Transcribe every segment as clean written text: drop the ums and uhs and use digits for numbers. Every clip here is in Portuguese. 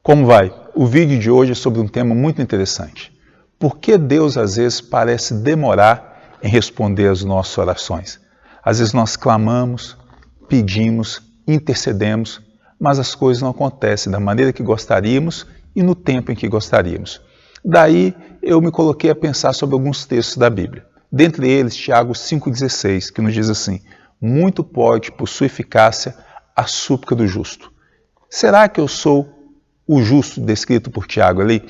Como vai? O vídeo de hoje é sobre um tema muito interessante. Por que Deus às vezes parece demorar em responder às nossas orações? Às vezes nós clamamos, pedimos, intercedemos, mas as coisas não acontecem da maneira que gostaríamos e no tempo em que gostaríamos. Daí eu me coloquei a pensar sobre alguns textos da Bíblia. Dentre eles, Tiago 5,16, que nos diz assim: muito pode, por sua eficácia, a súplica do justo. Será que eu sou o justo descrito por Tiago ali?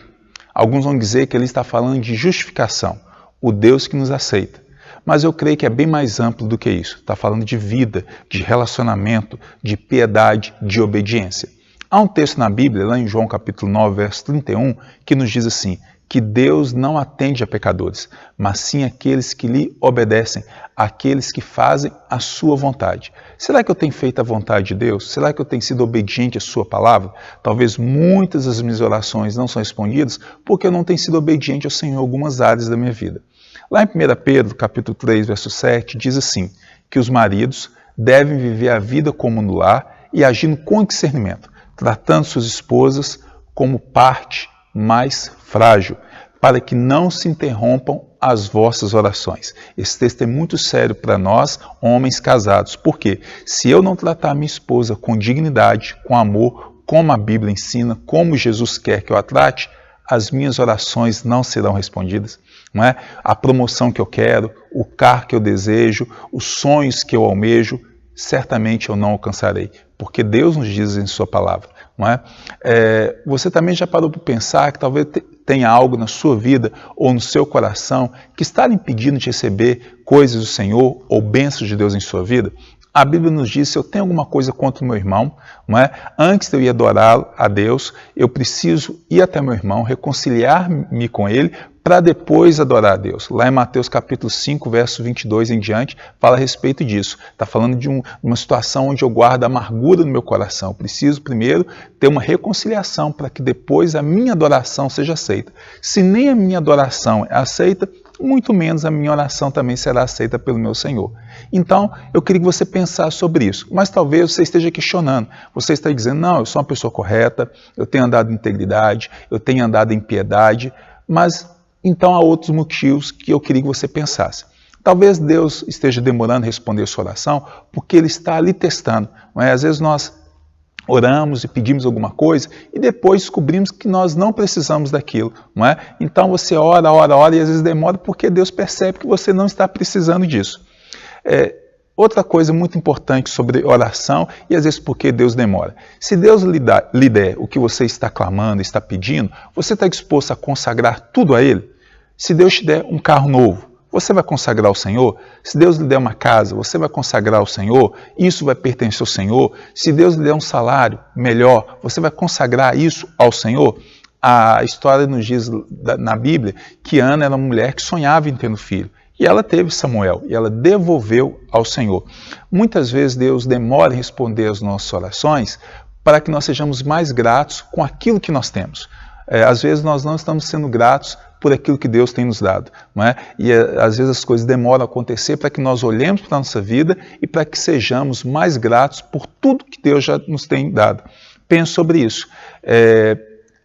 Alguns vão dizer que ele está falando de justificação, o Deus que nos aceita. Mas eu creio que é bem mais amplo do que isso. Está falando de vida, de relacionamento, de piedade, de obediência. Há um texto na Bíblia, lá em João capítulo 9, verso 31, que nos diz assim: que Deus não atende a pecadores, mas sim aqueles que lhe obedecem, aqueles que fazem a sua vontade. Será que eu tenho feito a vontade de Deus? Será que eu tenho sido obediente à sua palavra? Talvez muitas das minhas orações não são respondidas porque eu não tenho sido obediente ao Senhor em algumas áreas da minha vida. Lá em 1 Pedro, capítulo 3, verso 7, diz assim, que os maridos devem viver a vida como no lar e agindo com discernimento, tratando suas esposas como parte mais frágil, para que não se interrompam as vossas orações. Esse texto é muito sério para nós, homens casados, porque se eu não tratar minha esposa com dignidade, com amor, como a Bíblia ensina, como Jesus quer que eu a trate, as minhas orações não serão respondidas. Não é? A promoção que eu quero, o carro que eu desejo, os sonhos que eu almejo, certamente eu não alcançarei, porque Deus nos diz em sua palavra. Não é? Você também já parou para pensar que talvez tenha algo na sua vida ou no seu coração que está lhe impedindo de receber coisas do Senhor ou bênçãos de Deus em sua vida? A Bíblia nos diz: se eu tenho alguma coisa contra o meu irmão, não é? Antes de eu ir adorá-lo a Deus, eu preciso ir até meu irmão, reconciliar-me com ele, para depois adorar a Deus. Lá em Mateus capítulo 5, verso 22 em diante, fala a respeito disso. Está falando de uma situação onde eu guardo amargura no meu coração. Eu preciso primeiro ter uma reconciliação para que depois a minha adoração seja aceita. Se nem a minha adoração é aceita, muito menos a minha oração também será aceita pelo meu Senhor. Então, eu queria que você pensasse sobre isso. Mas talvez você esteja questionando. Você está dizendo: não, eu sou uma pessoa correta, eu tenho andado em integridade, eu tenho andado em piedade, mas então há outros motivos que eu queria que você pensasse. Talvez Deus esteja demorando a responder a sua oração porque Ele está ali testando. Não é? Às vezes nós oramos e pedimos alguma coisa e depois descobrimos que nós não precisamos daquilo. Não é? Então você ora e às vezes demora porque Deus percebe que você não está precisando disso. Outra coisa muito importante sobre oração e às vezes porque Deus demora. Se Deus lhe der o que você está clamando, está pedindo, você está disposto a consagrar tudo a Ele? Se Deus te der um carro novo, você vai consagrar ao Senhor? Se Deus lhe der uma casa, você vai consagrar ao Senhor? Isso vai pertencer ao Senhor? Se Deus lhe der um salário melhor, você vai consagrar isso ao Senhor? A história nos diz na Bíblia que Ana era uma mulher que sonhava em ter um filho. E ela teve Samuel, e ela devolveu ao Senhor. Muitas vezes Deus demora em responder às nossas orações para que nós sejamos mais gratos com aquilo que nós temos. Às vezes nós não estamos sendo gratos por aquilo que Deus tem nos dado. Não é? E às vezes as coisas demoram a acontecer para que nós olhemos para a nossa vida e para que sejamos mais gratos por tudo que Deus já nos tem dado. Pense sobre isso.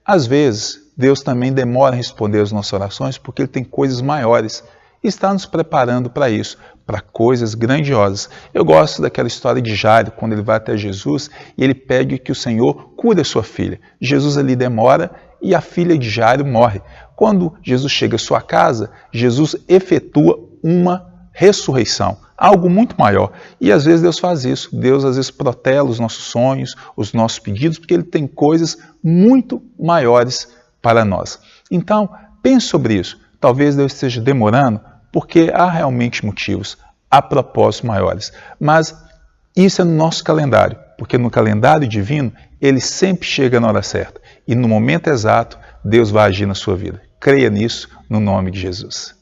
Às vezes Deus também demora em responder às nossas orações porque Ele tem coisas maiores. E está nos preparando para isso, para coisas grandiosas. Eu gosto daquela história de Jairo, quando ele vai até Jesus e ele pede que o Senhor cure a sua filha. Jesus ali demora e a filha de Jairo morre. Quando Jesus chega à sua casa, Jesus efetua uma ressurreição, algo muito maior. E às vezes Deus faz isso. Deus às vezes protela os nossos sonhos, os nossos pedidos, porque Ele tem coisas muito maiores para nós. Então, pense sobre isso. Talvez Deus esteja demorando porque há realmente motivos, há propósitos maiores. Mas isso é no nosso calendário, porque no calendário divino, Ele sempre chega na hora certa. E no momento exato, Deus vai agir na sua vida. Creia nisso, no nome de Jesus.